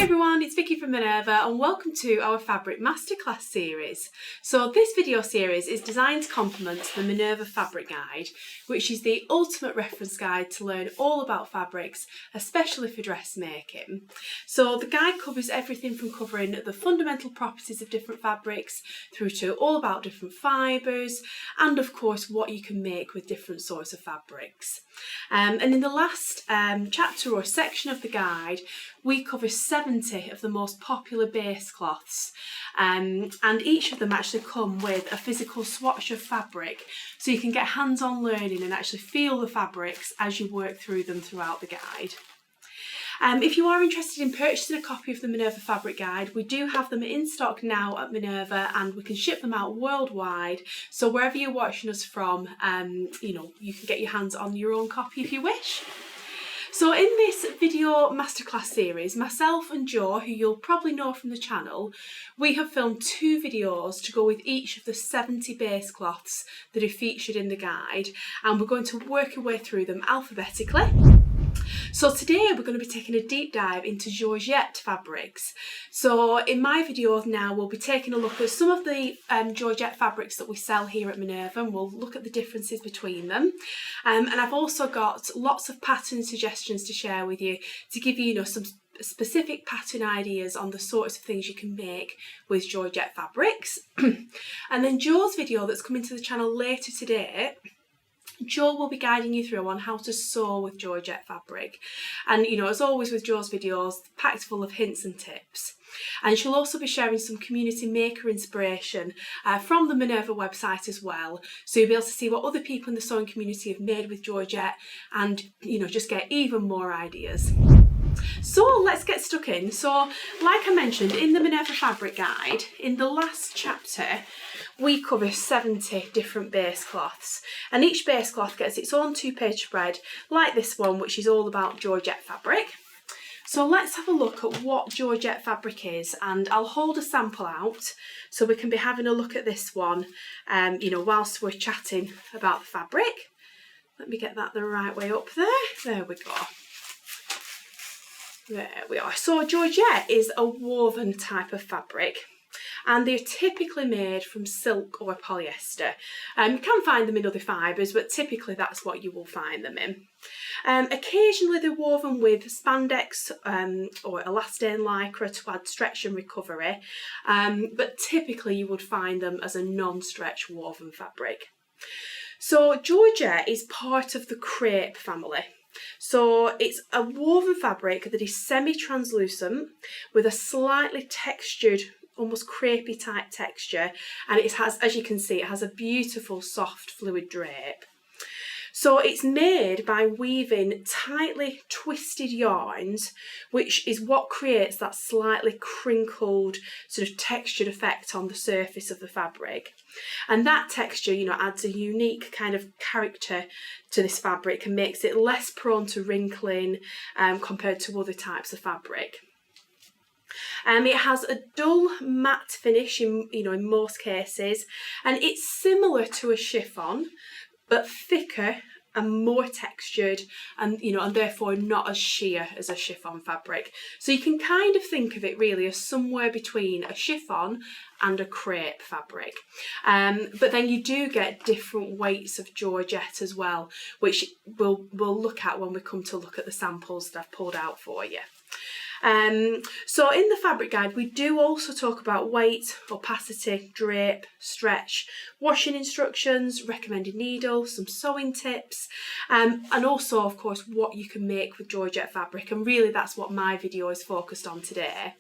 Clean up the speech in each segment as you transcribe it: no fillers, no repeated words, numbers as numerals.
Hi everyone, it's Vicki from Minerva and welcome to our Fabric Masterclass series. So this video series is designed to complement the Minerva Fabric Guide, which is the ultimate reference guide to learn all about fabrics, especially for dressmaking. So the guide covers everything from covering the fundamental properties of different fabrics through to all about different fibres and of course what you can make with different sorts of fabrics. And in the last chapter or section of the guide, we cover 70 of the most popular base cloths, and each of them actually come with a physical swatch of fabric, so you can get hands-on learning and actually feel the fabrics as you work through them throughout the guide. If you are interested in purchasing a copy of the Minerva Fabric Guide, we do have them in stock now at Minerva and we can ship them out worldwide. So wherever you're watching us from, you can get your hands on your own copy if you wish. So in this video masterclass series, myself and Jo, who you'll probably know from the channel, we have filmed 2 videos to go with each of the 70 base cloths that are featured in the guide, and we're going to work our way through them alphabetically. So today we're going to be taking a deep dive into Georgette fabrics. So in my video now we'll be taking a look at some of the Georgette fabrics that we sell here at Minerva, and we'll look at the differences between them. And I've also got lots of pattern suggestions to share with you to give you, some specific pattern ideas on the sorts of things you can make with Georgette fabrics. And then Jo's video that's coming to the channel later today, Jo will be guiding you through on how to sew with Georgette fabric, and as always with Jo's videos, packed full of hints and tips. And she'll also be sharing some community maker inspiration from the Minerva website as well, so you'll be able to see what other people in the sewing community have made with Georgette and just get even more ideas. So let's get stuck in. So like I mentioned in the Minerva Fabric Guide, in the last chapter we cover 70 different base cloths, and each base cloth gets its own 2-page spread like this one, which is all about Georgette fabric. So let's have a look at what Georgette fabric is, and I'll hold a sample out so we can be having a look at this one whilst we're chatting about the fabric. Let me get that the right way up there. There we go. There we are. So Georgette is a woven type of fabric, and they're typically made from silk or polyester. You can find them in other fibres, but typically that's what you will find them in. Occasionally they're woven with spandex or elastane lycra to add stretch and recovery, but typically you would find them as a non-stretch woven fabric. So Georgette is part of the crepe family. So it's a woven fabric that is semi-translucent with a slightly textured, almost crepey type texture, and it has, as you can see, it has a beautiful soft fluid drape. So it's made by weaving tightly twisted yarns, which is what creates that slightly crinkled sort of textured effect on the surface of the fabric. And that texture, adds a unique kind of character to this fabric and makes it less prone to wrinkling compared to other types of fabric. It has a dull matte finish in most cases, and it's similar to a chiffon, but thicker and more textured, and and therefore not as sheer as a chiffon fabric. So you can kind of think of it really as somewhere between a chiffon and a crepe fabric. But then you do get different weights of Georgette as well, which we'll look at when we come to look at the samples that I've pulled out for you. So in the fabric guide we do also talk about weight, opacity, drape, stretch, washing instructions, recommended needle, some sewing tips, and also of course what you can make with Georgette fabric, and really that's what my video is focused on today.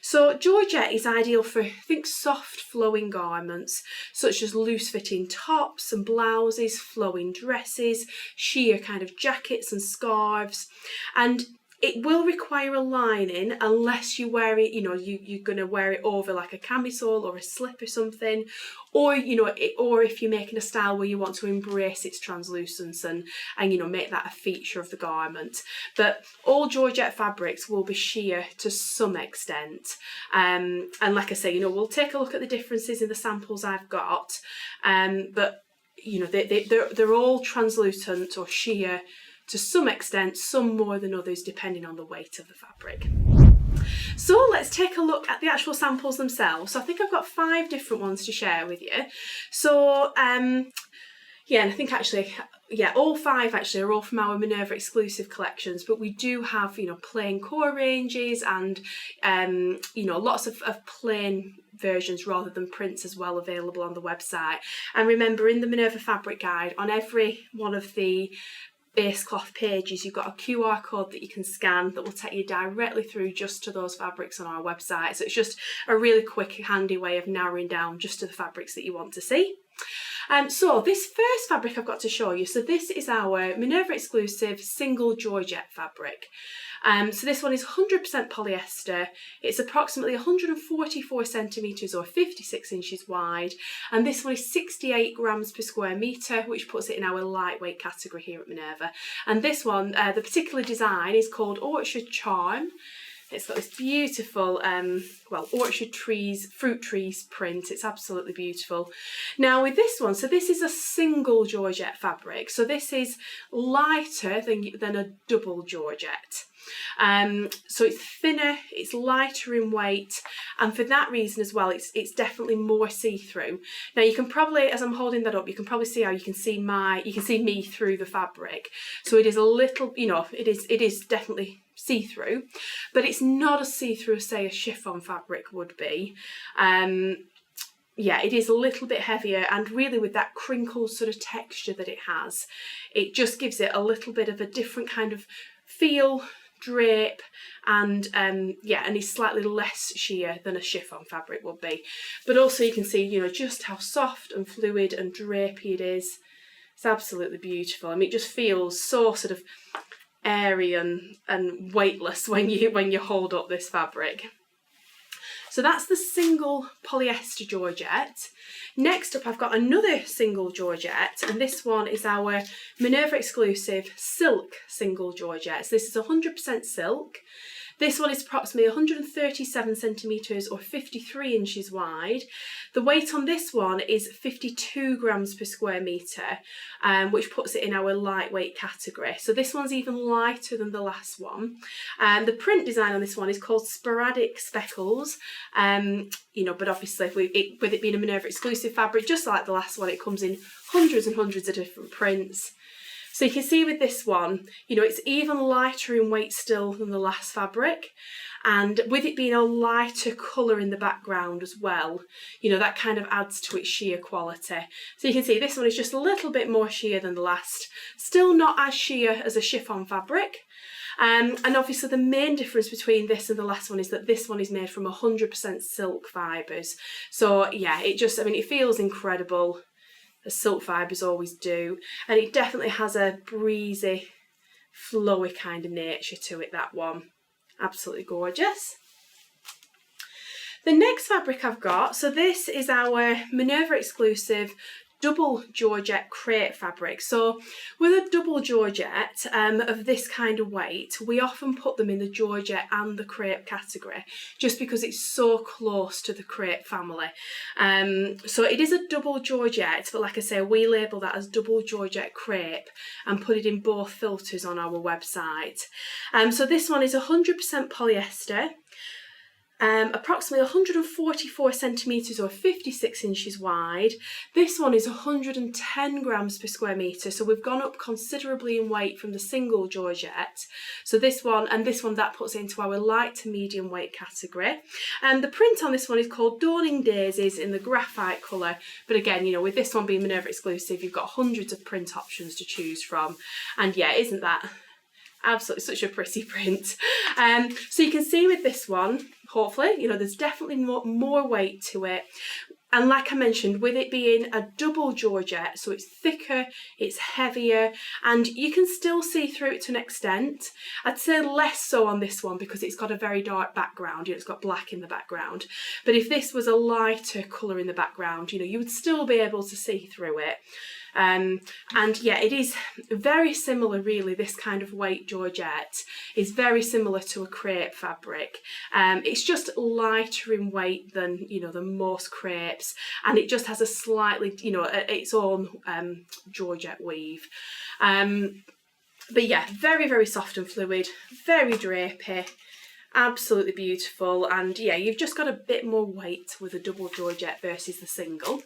So Georgette is ideal for, soft flowing garments such as loose fitting tops and blouses, flowing dresses, sheer kind of jackets and scarves, and it will require a lining unless you wear it, you're going to wear it over like a camisole or a slip or something, or or if you're making a style where you want to embrace its translucence and make that a feature of the garment. But all Georgette fabrics will be sheer to some extent, and like I say, we'll take a look at the differences in the samples I've got, but they're all translucent or sheer to some extent, some more than others depending on the weight of the fabric. So let's take a look at the actual samples themselves. So I think I've got 5 different ones to share with you. So yeah, and I think actually, yeah, all 5 actually are all from our Minerva exclusive collections, but we do have, you know, plain core ranges and, you know, lots of plain versions rather than prints as well available on the website. And remember, in the Minerva Fabric Guide, on every one of the base cloth pages, you've got a QR code that you can scan that will take you directly through just to those fabrics on our website. So it's just a really quick, handy way of narrowing down just to the fabrics that you want to see. So this first fabric I've got to show you, so this is our Minerva exclusive single Georgette fabric. So this one is 100% polyester. It's approximately 144 centimetres or 56 inches wide, and this one is 68 grams per square metre, which puts it in our lightweight category here at Minerva. And this one, the particular design is called Orchard Charm. It's got this beautiful, well, orchard trees, fruit trees print. It's absolutely beautiful. Now with this one, so this is a single Georgette fabric. So this is lighter than a double Georgette. So it's thinner, it's lighter in weight, and for that reason as well, it's definitely more see-through. Now you can probably, as I'm holding that up, you can probably see how you can see me through the fabric. So it is a little, you know, it is definitely see-through, but it's not as see-through as say a chiffon fabric would be. Yeah, it is a little bit heavier, and really with that crinkled sort of texture that it has, it just gives it a little bit of a different kind of feel, drape, and yeah, and is slightly less sheer than a chiffon fabric would be. But also you can see, you know, just how soft and fluid and drapey it is. It's absolutely beautiful. I mean, it just feels so sort of airy and weightless when you hold up this fabric. So that's the single polyester Georgette. Next up, I've got another single Georgette, and this one is our Minerva exclusive silk single Georgette. So this is 100% silk. This one is approximately 137 centimetres or 53 inches wide. The weight on this one is 52 grams per square metre, which puts it in our lightweight category. So this one's even lighter than the last one. The print design on this one is called Sporadic Speckles. You know, but obviously with it being a Minerva exclusive fabric, just like the last one, it comes in hundreds and hundreds of different prints. So you can see with this one, you know, it's even lighter in weight still than the last fabric. And with it being a lighter colour in the background as well, you know, that kind of adds to its sheer quality. So you can see this one is just a little bit more sheer than the last. Still not as sheer as a chiffon fabric. And obviously the main difference between this and the last one is that this one is made from 100% silk fibres. So yeah, it just, I mean, it feels incredible, as silk fibres always do, and it definitely has a breezy, flowy kind of nature to it, that one. Absolutely gorgeous. The next fabric I've got, so this is our Minerva exclusive double Georgette crepe fabric. So with a double Georgette of this kind of weight, we often put them in the Georgette and the crepe category just because it's so close to the crepe family. So it is a double Georgette, but like I say, we label that as double Georgette crepe and put it in both filters on our website. So this one is 100% polyester. Approximately 144 centimetres or 56 inches wide. This one is 110 grams per square metre, so we've gone up considerably in weight from the single Georgette. So this one and this one, that puts it into our light to medium weight category. And the print on this one is called Dawning Daisies in the graphite colour. But again, you know, with this one being Minerva exclusive, you've got hundreds of print options to choose from. And yeah, isn't that absolutely such a pretty print? So you can see with this one, hopefully, you know, there's definitely more weight to it. And like I mentioned, with it being a double Georgette, so it's thicker, it's heavier, and you can still see through it to an extent. I'd say less so on this one because it's got a very dark background, you know, it's got black in the background. But if this was a lighter colour in the background, you know, you would still be able to see through it. And yeah, it is very similar really, this kind of weight Georgette is very similar to a crepe fabric. It's just lighter in weight than, you know, than most crepes, and it just has a slightly, you know, its own Georgette weave. But yeah, very, very soft and fluid, very drapey. Absolutely beautiful, and yeah, you've just got a bit more weight with a double Georgette versus the single.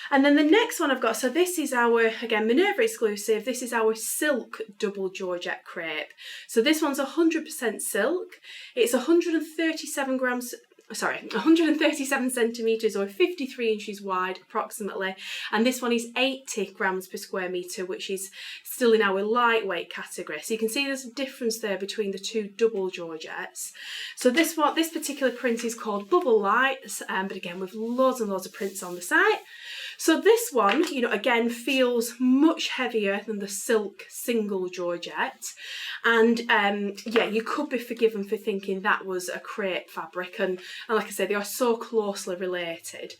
And then the next one I've got, so this is our, again, Minerva exclusive, this is our silk double Georgette crepe. So this one's 100% silk, it's 137 centimetres or 53 inches wide approximately, and this one is 80 grams per square metre, which is still in our lightweight category. So you can see there's a difference there between the two double Georgettes. So this particular print is called Bubble Lights, but again with loads and loads of prints on the site. So this one, you know, again feels much heavier than the silk single Georgette, and yeah, you could be forgiven for thinking that was a crepe fabric, and like I said, they are so closely related.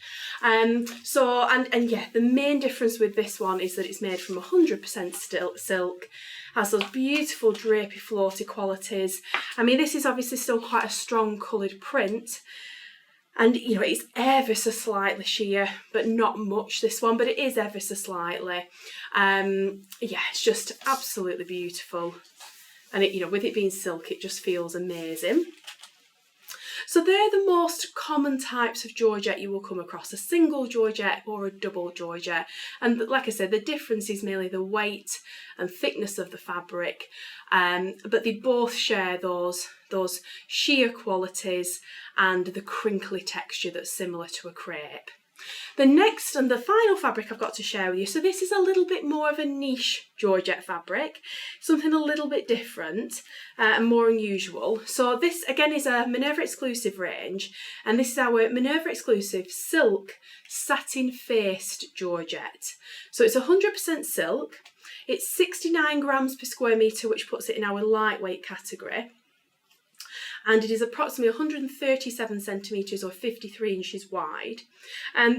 So yeah, the main difference with this one is that it's made from 100% silk, has those beautiful drapey floaty qualities. I mean, this is obviously still quite a strong coloured print. And, you know, it's ever so slightly sheer, but not much, this one, but it is ever so slightly. Yeah, it's just absolutely beautiful. And, it, you know, with it being silk, it just feels amazing. So they're the most common types of Georgette you will come across, a single Georgette or a double Georgette. And like I said, the difference is merely the weight and thickness of the fabric, but they both share those sheer qualities and the crinkly texture that's similar to a crepe. The next and the final fabric I've got to share with you, so this is a little bit more of a niche Georgette fabric, something a little bit different and more unusual. So this again is a Minerva exclusive range, and this is our Minerva exclusive silk satin faced Georgette. So it's 100% silk, it's 69 grams per square metre, which puts it in our lightweight category. And it is approximately 137 centimetres or 53 inches wide.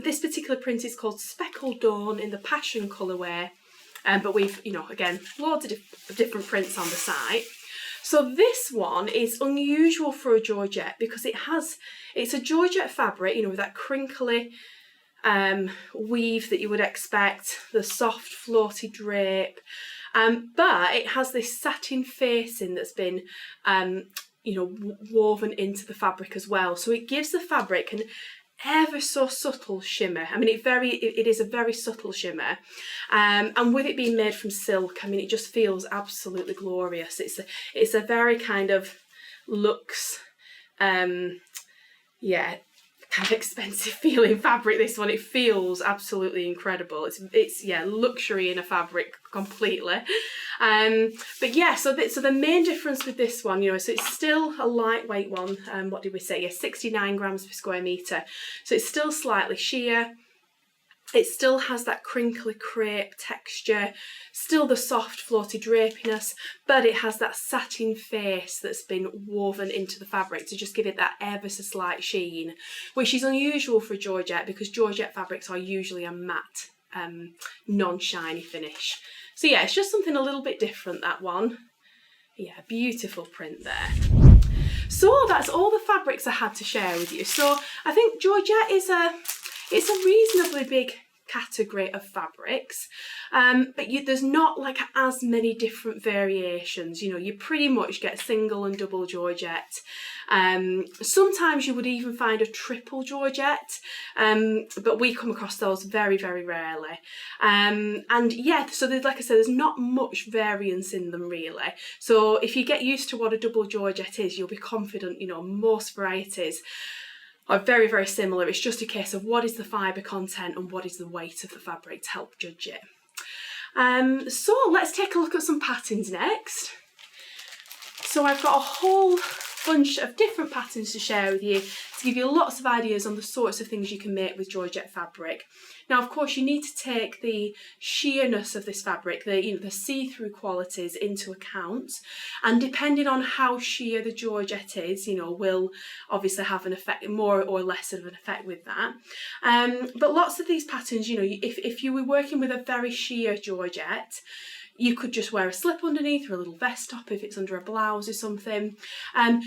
This particular print is called Speckled Dawn in the Passion colourway, but we've, you know, again, loads of different prints on the site. So this one is unusual for a Georgette because it's a Georgette fabric, you know, with that crinkly weave that you would expect, the soft floaty drape, but it has this satin facing that's been you know, woven into the fabric as well. So it gives the fabric an ever so subtle shimmer. I mean, it is a very subtle shimmer. And with it being made from silk, I mean, it just feels absolutely glorious. It's a very kind of luxe, yeah, kind of expensive feeling fabric, this one. It feels absolutely incredible. It's yeah, luxury in a fabric completely. But yeah, so the main difference with this one, you know, so it's still a lightweight one. What did we say? Yeah, 69 grams per square metre. So it's still slightly sheer. It still has that crinkly crepe texture, still the soft floaty drapiness, but it has that satin face that's been woven into the fabric to just give it that ever so slight sheen, which is unusual for Georgette because Georgette fabrics are usually a matte, non-shiny finish. So yeah, it's just something a little bit different, that one. Yeah, beautiful print there. So that's all the fabrics I had to share with you. So I think Georgette is it's a reasonably big category of fabrics, but there's not like as many different variations. You know, you pretty much get single and double Georgette. Sometimes you would even find a triple Georgette, but we come across those very, very rarely. And yeah, so like I said, there's not much variance in them really. So if you get used to what a double Georgette is, you'll be confident, you know, most varieties are very, very similar. It's just a case of what is the fibre content and what is the weight of the fabric to help judge it. So let's take a look at some patterns next. So I've got a whole bunch of different patterns to share with you to give you lots of ideas on the sorts of things you can make with Georgette fabric. Now, of course, you need to take the sheerness of this fabric, the see-through qualities into account, and depending on how sheer the Georgette is, you know, will obviously have an effect, more or less of an effect with that. But lots of these patterns, you know, if you were working with a very sheer Georgette, you could just wear a slip underneath or a little vest top if it's under a blouse or something.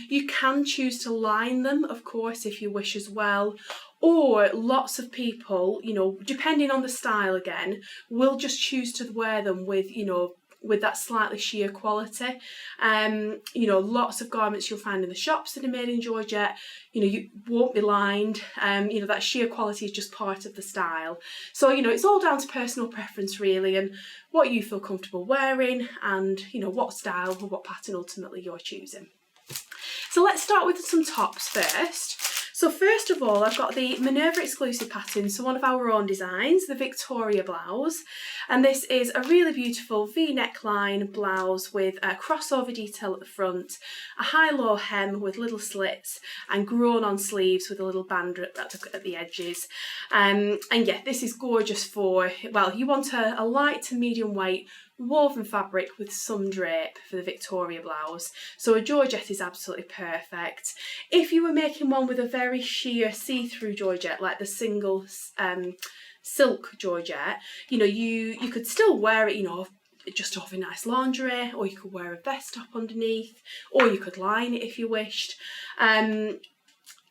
You can choose to line them, of course, if you wish as well. Or lots of people, you know, depending on the style again, will just choose to wear them with, you know, with that slightly sheer quality. You know, lots of garments you'll find in the shops that are made in Georgette, you know, you won't be lined. You know, that sheer quality is just part of the style. So, you know, it's all down to personal preference really, and what you feel comfortable wearing, and, you know, what style or what pattern ultimately you're choosing. So let's start with some tops first. So first of all, I've got the Minerva exclusive pattern, so one of our own designs, the Victoria blouse. And this is a really beautiful V-neckline blouse with a crossover detail at the front, a high-low hem with little slits, and grown-on sleeves with a little band at the edges. And yeah, this is gorgeous for, well, you want a light to medium weight woven fabric with some drape for the Victoria blouse. So a Georgette is absolutely perfect. If you were making one with a very sheer see-through Georgette, like the single silk Georgette, you know, you could still wear it, you know, just over nice lingerie, or you could wear a vest top underneath, or you could line it if you wished.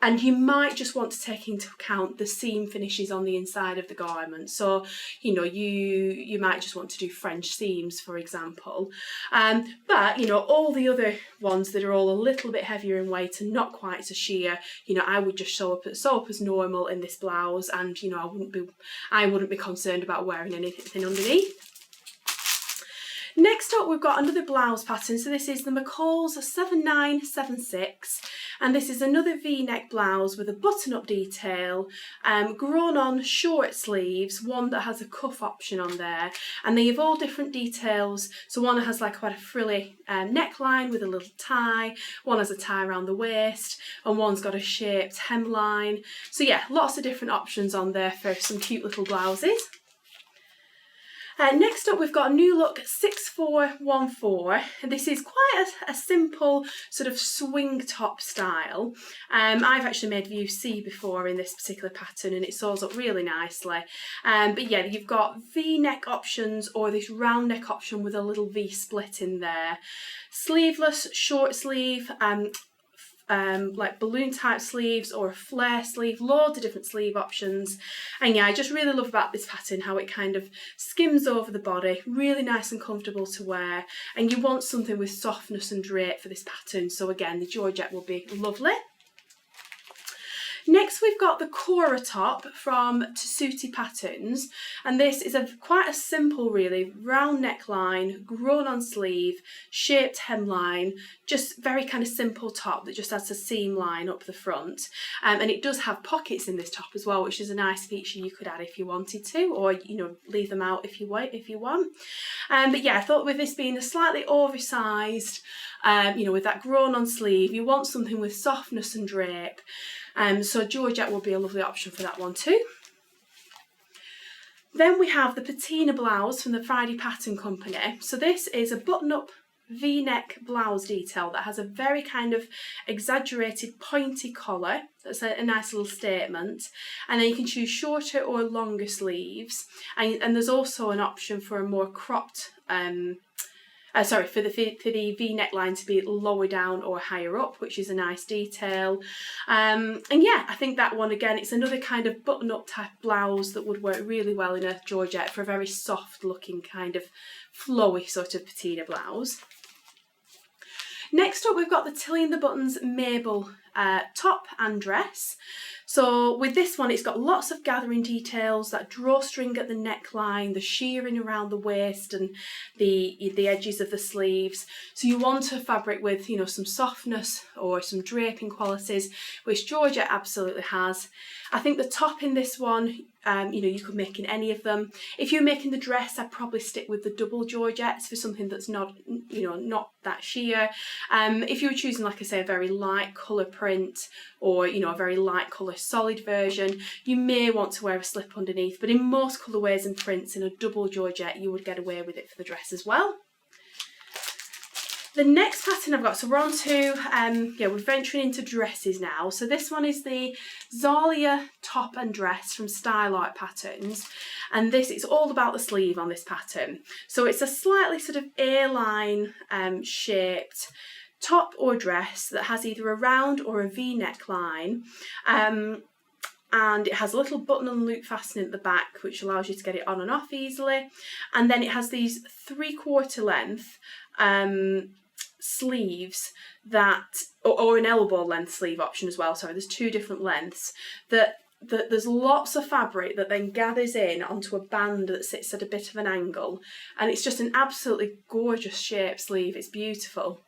And you might just want to take into account the seam finishes on the inside of the garment. So, you know, you might just want to do French seams, for example. But, you know, all the other ones that are all a little bit heavier in weight and not quite so sheer, you know, I would just sew up as normal in this blouse, and, you know, I wouldn't be concerned about wearing anything underneath. Next up, we've got another blouse pattern. So this is the McCall's 7976, and this is another V-neck blouse with a button-up detail, grown-on short sleeves, one that has a cuff option on there, and they have all different details. So one has like quite a frilly neckline with a little tie, one has a tie around the waist, and one's got a shaped hemline. So yeah, lots of different options on there for some cute little blouses. Next up, we've got a new look 6414, and this is quite a simple sort of swing top style. I've actually made view C before in this particular pattern, and it sews up really nicely. But yeah, you've got V-neck options or this round neck option with a little V split in there. Sleeveless, short sleeve, like balloon type sleeves or a flare sleeve, loads of different sleeve options. And yeah, I just really love about this pattern how it kind of skims over the body, really nice and comfortable to wear, and you want something with softness and drape for this pattern, so again the Georgette will be lovely. Next, we've got the Cora top from Tessuti Patterns, and this is quite a simple, really, round neckline, grown-on sleeve, shaped hemline, just very kind of simple top that just has a seam line up the front. And it does have pockets in this top as well, which is a nice feature you could add if you wanted to, or, you know, leave them out if you want. But yeah, I thought with this being a slightly oversized, you know, with that grown-on sleeve, you want something with softness and drape. So Georgette will be a lovely option for that one too. Then we have the patina blouse from the Friday Pattern Company. So this is a button-up V-neck blouse detail that has a very kind of exaggerated pointy collar. That's a nice little statement. And then you can choose shorter or longer sleeves. And there's also an option for a more cropped for the V neckline to be lower down or higher up, which is a nice detail. And yeah, I think that one again, it's another kind of button-up type blouse that would work really well in a Georgette for a very soft looking kind of flowy sort of patina blouse. Next up, we've got the Tilly and the Buttons Mabel top and dress. So with this one, it's got lots of gathering details, that drawstring at the neckline, the shearing around the waist and the edges of the sleeves. So you want a fabric with, you know, some softness or some draping qualities, which Georgette absolutely has. I think the top in this one, you know, you could make in any of them. If you're making the dress, I'd probably stick with the double Georgettes for something that's not, you know, not that sheer. If you were choosing, like I say, a very light colour print or, you know, a very light colour solid version, you may want to wear a slip underneath, but in most colourways and prints in a double Georgette, you would get away with it for the dress as well. The next pattern I've got, so we're on to, we're venturing into dresses now. So this one is the Zalia top and dress from Style Art Patterns. And this, it's all about the sleeve on this pattern. So it's a slightly sort of A-line shaped top or dress that has either a round or a V neckline. and it has a little button and loop fastening at the back which allows you to get it on and off easily, and then it has these 3/4 length sleeves that, or an elbow length sleeve option as well, sorry, there's 2 different lengths, that there's lots of fabric that then gathers in onto a band that sits at a bit of an angle, and it's just an absolutely gorgeous shape sleeve. It's beautiful.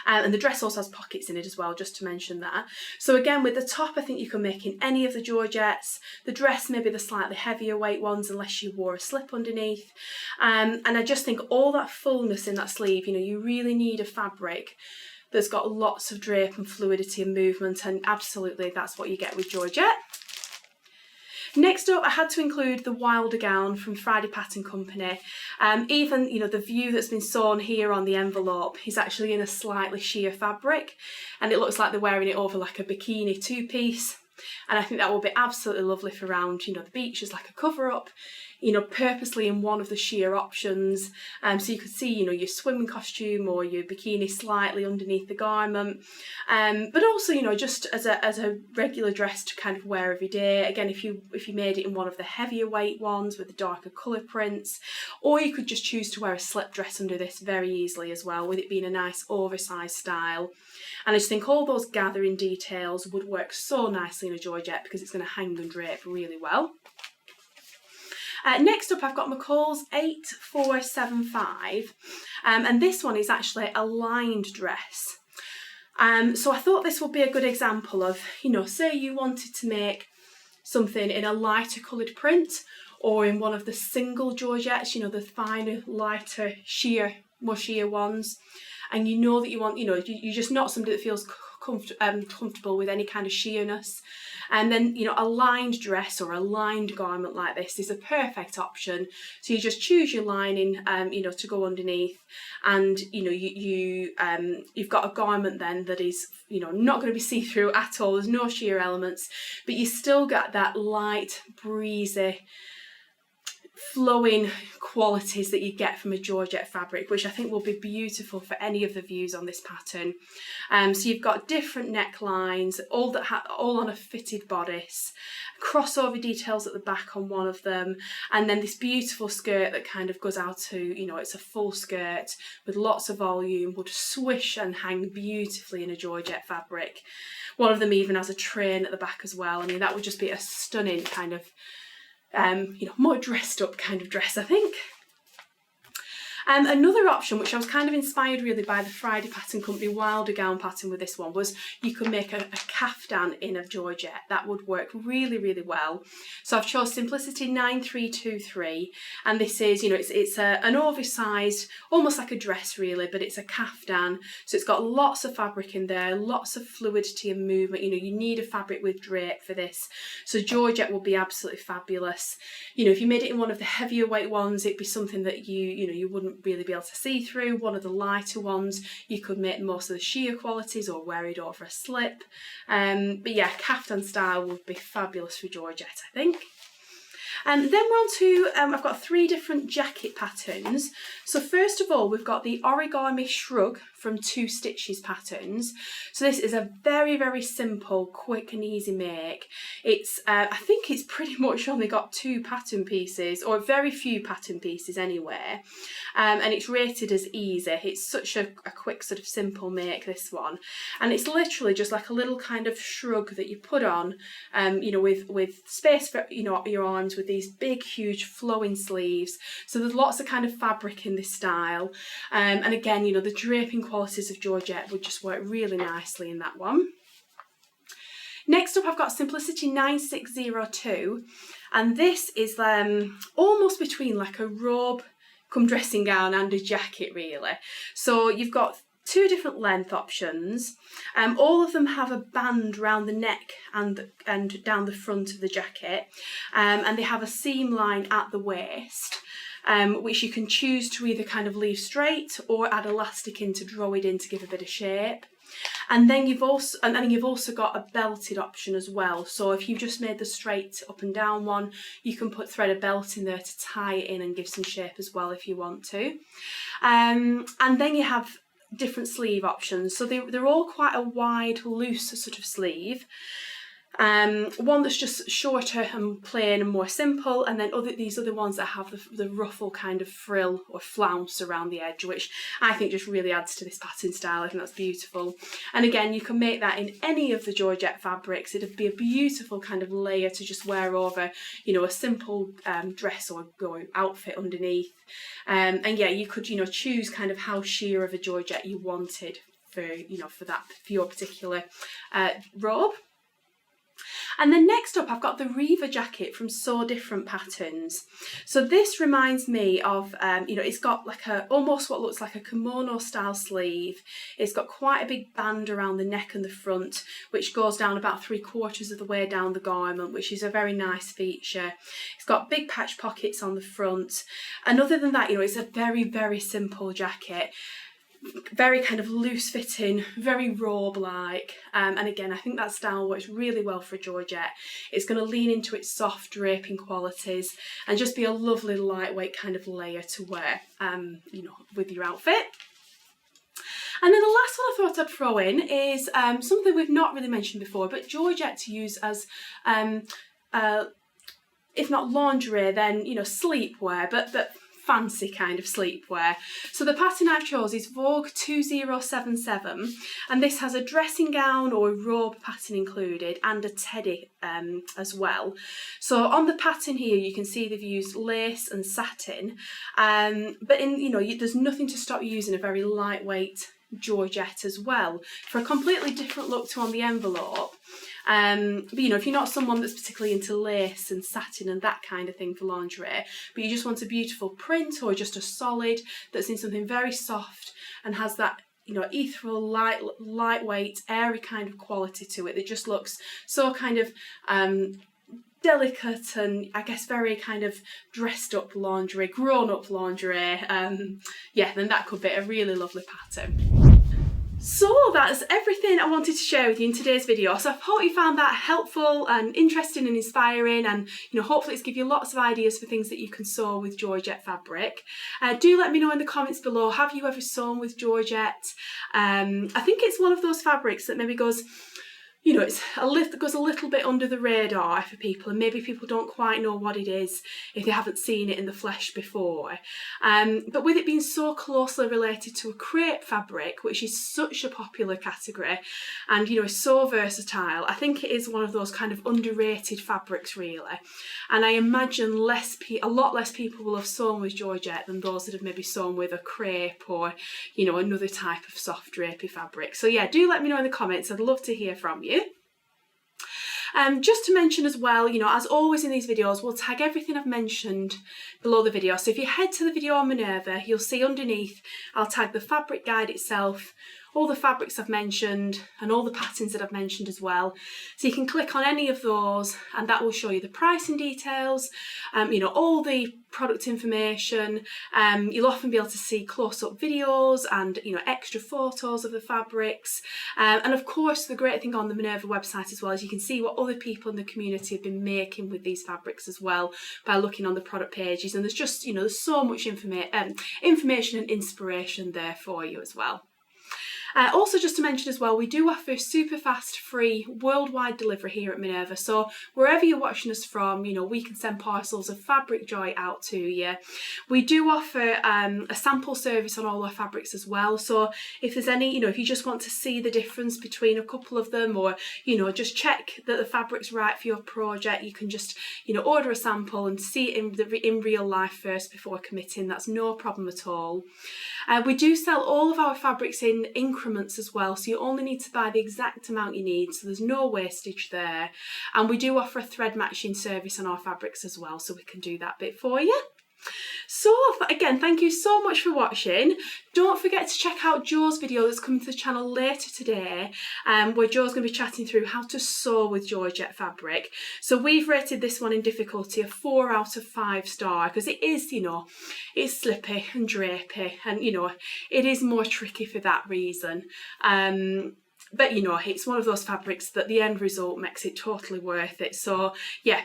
And the dress also has pockets in it as well, just to mention that. So again, with the top, I think you can make in any of the Georgettes. The dress, maybe the slightly heavier weight ones, unless you wore a slip underneath. And I just think all that fullness in that sleeve, you know, you really need a fabric that's got lots of drape and fluidity and movement, and absolutely that's what you get with Georgette. Next up, I had to include the Wilder gown from Friday Pattern Company. Even, you know, the view that's been sewn here on the envelope is actually in a slightly sheer fabric, and it looks like they're wearing it over like a bikini 2-piece. And I think that will be absolutely lovely for around, you know, the beach as like a cover-up, you know, purposely in one of the sheer options. So you could see, you know, your swimming costume or your bikini slightly underneath the garment. But also, you know, just as a regular dress to kind of wear every day. Again, if you made it in one of the heavier weight ones with the darker colour prints, or you could just choose to wear a slip dress under this very easily as well, with it being a nice oversized style. And I just think all those gathering details would work so nicely in a Georgette because it's going to hang and drape really well. Next up, I've got McCall's 8475, and this one is actually a lined dress. So I thought this would be a good example of, you know, say you wanted to make something in a lighter coloured print, or in one of the single Georgettes, you know, the finer, lighter, more sheer ones. And you know that you want, you know, you're just not somebody that feels comfortable with any kind of sheerness. And then, you know, a lined dress or a lined garment like this is a perfect option. So you just choose your lining, you know, to go underneath, and you know, you've got a garment then that is, you know, not going to be see-through at all. There's no sheer elements, but you still got that light, breezy, flowing qualities that you get from a Georgette fabric, which I think will be beautiful for any of the views on this pattern. So you've got different necklines, all on a fitted bodice, crossover details at the back on one of them, and then this beautiful skirt that kind of goes out to, you know, it's a full skirt with lots of volume, would swish and hang beautifully in a Georgette fabric. One of them even has a train at the back as well. I mean, that would just be a stunning kind of you know, more dressed up kind of dress, I think. Another option, which I was kind of inspired really by the Friday Pattern Company Wilder gown pattern with this one, was you could make a caftan in a Georgette. That would work really, really well. So I've chose Simplicity 9323, and this is, you know, it's an oversized, almost like a dress really, but it's a caftan. So it's got lots of fabric in there, lots of fluidity and movement. You know, you need a fabric with drape for this. So Georgette will be absolutely fabulous. You know, if you made it in one of the heavier weight ones, it'd be something that you wouldn't really be able to see through. One of the lighter ones, you could make most of the sheer qualities or wear it over a slip. But yeah, caftan style would be fabulous for Georgette, I think. Then we're on to, I've got 3 different jacket patterns. So first of all, we've got the Origami Shrug from 2 Stitches patterns. So this is a very, very simple, quick and easy make. It's, I think it's pretty much only got 2 pattern pieces, or very few pattern pieces anyway. And it's rated as easy. It's such a quick sort of simple make, this one. And it's literally just like a little kind of shrug that you put on, you know, with space for, you know, your arms, with these big, huge flowing sleeves. So there's lots of kind of fabric in this style. And again, you know, the draping qualities of Georgette would just work really nicely in that one. Next up, I've got Simplicity 9602, and this is almost between like a robe come dressing gown and a jacket really. So you've got 2 different length options. All of them have a band round the neck and down the front of the jacket, and they have a seam line at the waist, which you can choose to either kind of leave straight or add elastic in to draw it in to give a bit of shape. And then you've also got a belted option as well. So if you just made the straight up and down one, you can thread a belt in there to tie it in and give some shape as well if you want to. And then you have different sleeve options. So they're all quite a wide, loose sort of sleeve. one that's just shorter and plain and more simple, and then these other ones that have the ruffle kind of frill or flounce around the edge, which I think just really adds to this pattern style. I think that's beautiful. And again, you can make that in any of the Georgette fabrics. It'd be a beautiful kind of layer to just wear over, you know, a simple dress or outfit underneath. And yeah, you could, you know, choose kind of how sheer of a Georgette you wanted for, you know, for your particular robe. And then next up, I've got the Reaver jacket from So Different Patterns. So this reminds me of, you know, it's got like almost what looks like a kimono style sleeve. It's got quite a big band around the neck and the front, which goes down about 3/4 of the way down the garment, which is a very nice feature. It's got big patch pockets on the front. And other than that, you know, it's a very, very simple jacket. Very kind of loose fitting, very robe-like, and again I think that style works really well for Georgette. It's going to lean into its soft draping qualities and just be a lovely lightweight kind of layer to wear, you know, with your outfit. And then the last one I thought I'd throw in is something we've not really mentioned before, but Georgette to use as if not lingerie, then, you know, sleepwear, but fancy kind of sleepwear. So the pattern I've chose is Vogue 2077, and this has a dressing gown or robe pattern included and a teddy as well. So on the pattern here you can see they've used lace and satin, but in, you know, there's nothing to stop you using a very lightweight Georgette as well for a completely different look to on the envelope. But you know, if you're not someone that's particularly into lace and satin and that kind of thing for lingerie, but you just want a beautiful print or just a solid that's in something very soft and has that, you know, ethereal, lightweight, airy kind of quality to it that just looks so kind of delicate and I guess very kind of dressed up lingerie, grown up lingerie, yeah, then that could be a really lovely pattern. So that's everything I wanted to share with you in today's video. So I hope you found that helpful and interesting and inspiring, and you know, hopefully it's given you lots of ideas for things that you can sew with Georgette fabric. Do let me know in the comments below, have you ever sewn with Georgette? I think it's one of those fabrics that maybe goes, you know, goes a little bit under the radar for people, and maybe people don't quite know what it is if they haven't seen it in the flesh before. But with it being so closely related to a crepe fabric, which is such a popular category and, you know, is so versatile, I think it is one of those kind of underrated fabrics really. And I imagine a lot less people will have sewn with Georgette than those that have maybe sewn with a crepe or, you know, another type of soft drapey fabric. So yeah, do let me know in the comments. I'd love to hear from you. Just to mention as well, you know, as always in these videos, we'll tag everything I've mentioned below the video. So if you head to the video on Minerva, you'll see underneath, I'll tag the fabric guide itself, all the fabrics I've mentioned and all the patterns that I've mentioned as well. So you can click on any of those and that will show you the pricing details, you know, all the product information. You'll often be able to see close-up videos and, you know, extra photos of the fabrics. And of course, the great thing on the Minerva website as well is you can see what other people in the community have been making with these fabrics as well by looking on the product pages. And there's just, you know, there's so much information and inspiration there for you as well. Also, just to mention as well, we do offer super fast, free, worldwide delivery here at Minerva. So wherever you're watching us from, you know, we can send parcels of fabric joy out to you. We do offer a sample service on all our fabrics as well. So if there's any, you know, if you just want to see the difference between a couple of them, or, you know, just check that the fabric's right for your project, you can just, you know, order a sample and see it in real life first before committing. That's no problem at all. We do sell all of our fabrics in increments as well, so you only need to buy the exact amount you need, so there's no wastage there. And we do offer a thread matching service on our fabrics as well, so we can do that bit for you. So again, thank you so much for watching. Don't forget to check out Jo's video that's coming to the channel later today, where Jo's going to be chatting through how to sew with Georgette fabric. So we've rated this one in difficulty a 4 out of 5 star because it is, you know, it's slippy and drapey, and, you know, it is more tricky for that reason. but you know, it's one of those fabrics that the end result makes it totally worth it. So yeah,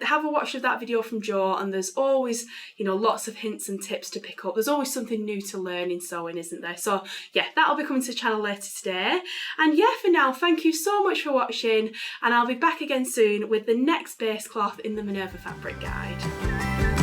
have a watch of that video from Jo, and there's always, you know, lots of hints and tips to pick up. There's always something new to learn in sewing, isn't there? So yeah, that'll be coming to the channel later today. And yeah, for now, thank you so much for watching, and I'll be back again soon with the next base cloth in the Minerva Fabric Guide.